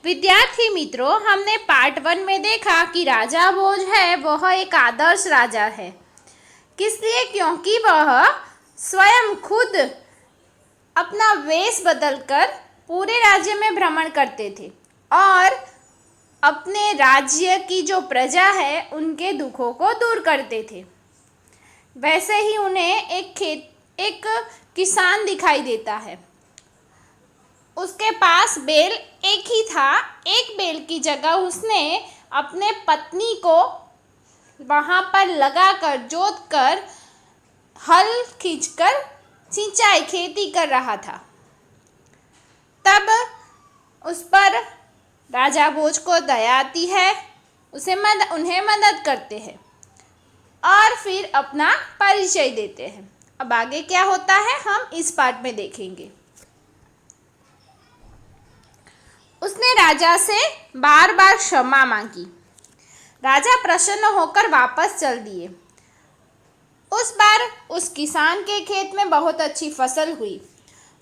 विद्यार्थी मित्रों, हमने पार्ट 1 में देखा कि राजा भोज है वह एक आदर्श राजा है। किस लिए? क्योंकि वह स्वयं खुद अपना वेश बदलकर पूरे राज्य में भ्रमण करते थे और अपने राज्य की जो प्रजा है उनके दुखों को दूर करते थे। वैसे ही उन्हें एक किसान दिखाई देता है। उसके पास बैल एक ही था। एक बैल की जगह उसने अपने पत्नी को वहाँ पर लगाकर जोतकर हल खींचकर सिंचाई खेती कर रहा था। तब उस पर राजा भोज को दया आती है, उन्हें मदद करते हैं और फिर अपना परिचय देते हैं। अब आगे क्या होता है हम इस पार्ट में देखेंगे। उसने राजा से बार बार क्षमा मांगी। राजा प्रसन्न होकर वापस चल दिए। उस बार उस किसान के खेत में बहुत अच्छी फसल हुई।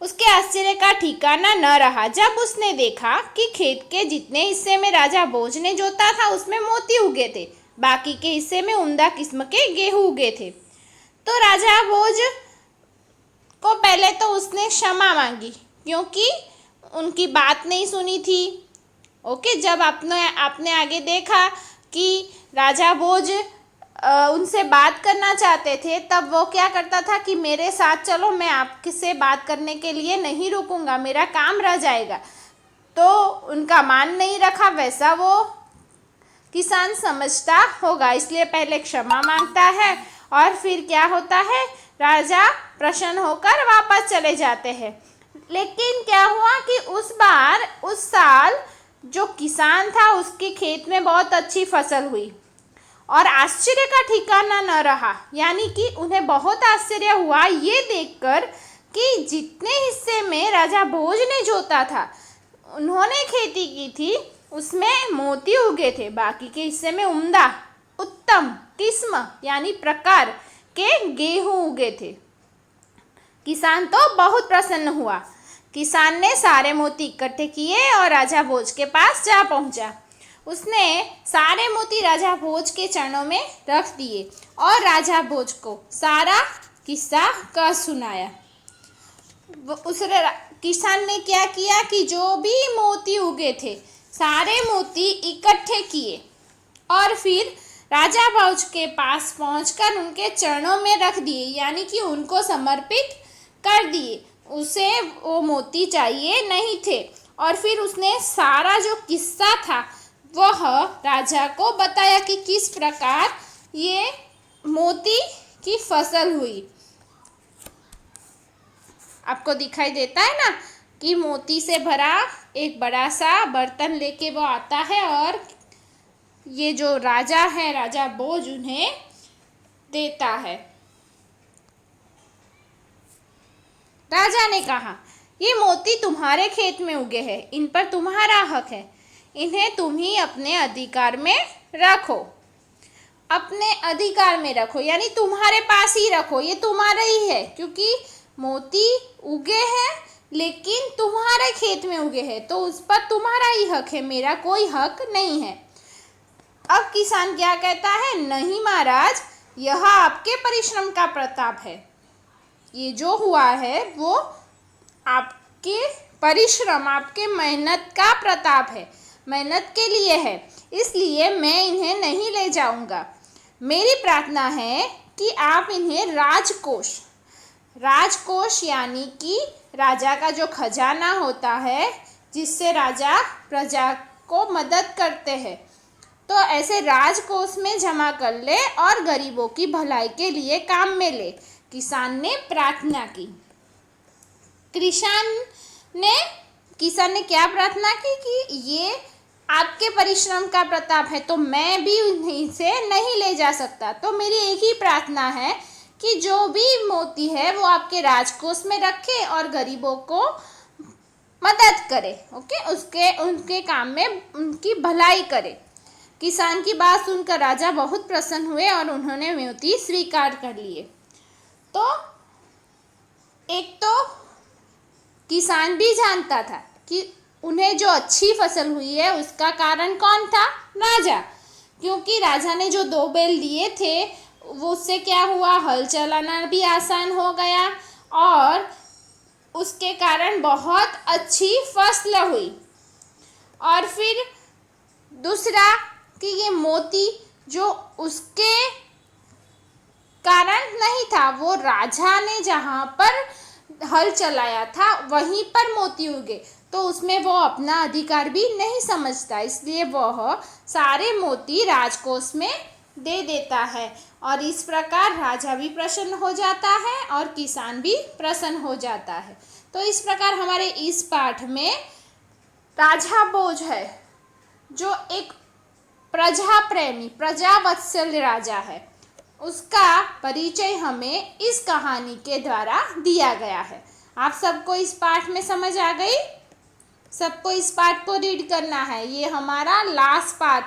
उसके आश्चर्य का ठिकाना न रहा जब उसने देखा कि खेत के जितने हिस्से में राजा भोज ने जोता था उसमें मोती उगे थे, बाकी के हिस्से में उम्दा किस्म के गेहूं उगे थे। तो राजा भोज को पहले तो उसने क्षमा मांगी क्योंकि उनकी बात नहीं सुनी थी। ओके, जब आपने आगे देखा कि राजा भोज उनसे बात करना चाहते थे तब वो क्या करता था कि मेरे साथ चलो, मैं आपसे बात करने के लिए नहीं रुकूंगा, मेरा काम रह जाएगा। तो उनका मान नहीं रखा, वैसा वो किसान समझता होगा, इसलिए पहले क्षमा मांगता है और फिर क्या होता है, राजा प्रसन्न होकर वापस चले जाते हैं। लेकिन क्या हुआ कि उस साल जो किसान था उसके खेत में बहुत अच्छी फसल हुई और आश्चर्य का ठिकाना न रहा। यानी कि उन्हें बहुत आश्चर्य हुआ ये देखकर कि जितने हिस्से में राजा भोज ने जोता था, उन्होंने खेती की थी, उसमें मोती उगे थे, बाकी के हिस्से में उम्दा उत्तम किस्म यानी प्रकार के गेहूं उगे थे। किसान तो बहुत प्रसन्न हुआ। किसान ने सारे मोती इकट्ठे किए और राजा भोज के पास जा पहुंचा। उसने सारे मोती राजा भोज के चरणों में रख दिए और राजा भोज को सारा किस्सा कह सुनाया। उस किसान ने क्या किया कि जो भी मोती उगे थे सारे मोती इकट्ठे किए और फिर राजा भोज के पास पहुंचकर उनके चरणों में रख दिए, यानी कि उनको समर्पित कर दिए। उसे वो मोती चाहिए नहीं थे और फिर उसने सारा जो किस्सा था वह राजा को बताया कि किस प्रकार ये मोती की फसल हुई। आपको दिखाई देता है ना कि मोती से भरा एक बड़ा सा बर्तन लेके वो आता है और ये जो राजा है, राजा भोज, उन्हें देता है। राजा ने कहा, ये मोती तुम्हारे खेत में उगे हैं, इन पर तुम्हारा हक है, इन्हें तुम ही अपने अधिकार में रखो। अपने अधिकार में रखो यानी तुम्हारे पास ही रखो, ये तुम्हारा ही है क्योंकि मोती उगे हैं लेकिन तुम्हारे खेत में उगे हैं तो उस पर तुम्हारा ही हक है, मेरा कोई हक नहीं है। अब किसान क्या कहता है, नहीं महाराज, यह आपके परिश्रम का प्रताप है। ये जो हुआ है वो आपके परिश्रम, आपके मेहनत का प्रताप है, मेहनत के लिए है, इसलिए मैं इन्हें नहीं ले जाऊंगा। मेरी प्रार्थना है कि आप इन्हें राजकोष यानी कि राजा का जो खजाना होता है जिससे राजा प्रजा को मदद करते हैं, तो ऐसे राजकोष में जमा कर ले और गरीबों की भलाई के लिए काम में ले। किसान ने प्रार्थना की। किसान ने क्या प्रार्थना की कि ये आपके परिश्रम का प्रताप है तो मैं भी उन्हीं से नहीं ले जा सकता, तो मेरी एक ही प्रार्थना है कि जो भी मोती है वो आपके राजकोष में रखे और गरीबों को मदद करे। ओके, उनके काम में उनकी भलाई करे। किसान की बात सुनकर राजा बहुत प्रसन्न हुए और उन्होंने मोती स्वीकार कर लिए। तो एक तो किसान भी जानता था कि उन्हें जो अच्छी फसल हुई है उसका कारण कौन था? राजा। क्योंकि राजा ने जो 2 बैल दिए थे वो उससे क्या हुआ, हल चलाना भी आसान हो गया और उसके कारण बहुत अच्छी फसल हुई। और फिर दूसरा कि ये मोती जो उसके कारण नहीं था, वो राजा ने जहाँ पर हल चलाया था वहीं पर मोती उगे, तो उसमें वो अपना अधिकार भी नहीं समझता, इसलिए वह सारे मोती राजकोष में दे देता है। और इस प्रकार राजा भी प्रसन्न हो जाता है और किसान भी प्रसन्न हो जाता है। तो इस प्रकार हमारे इस पाठ में राजा भोज है जो एक प्रजा प्रेमी प्रजावत्सल राजा है, उसका परिचय हमें इस कहानी के द्वारा दिया गया है। आप सबको इस पाठ में समझ आ गई? सबको इस पाठ को रीड करना है, ये हमारा लास्ट पाठ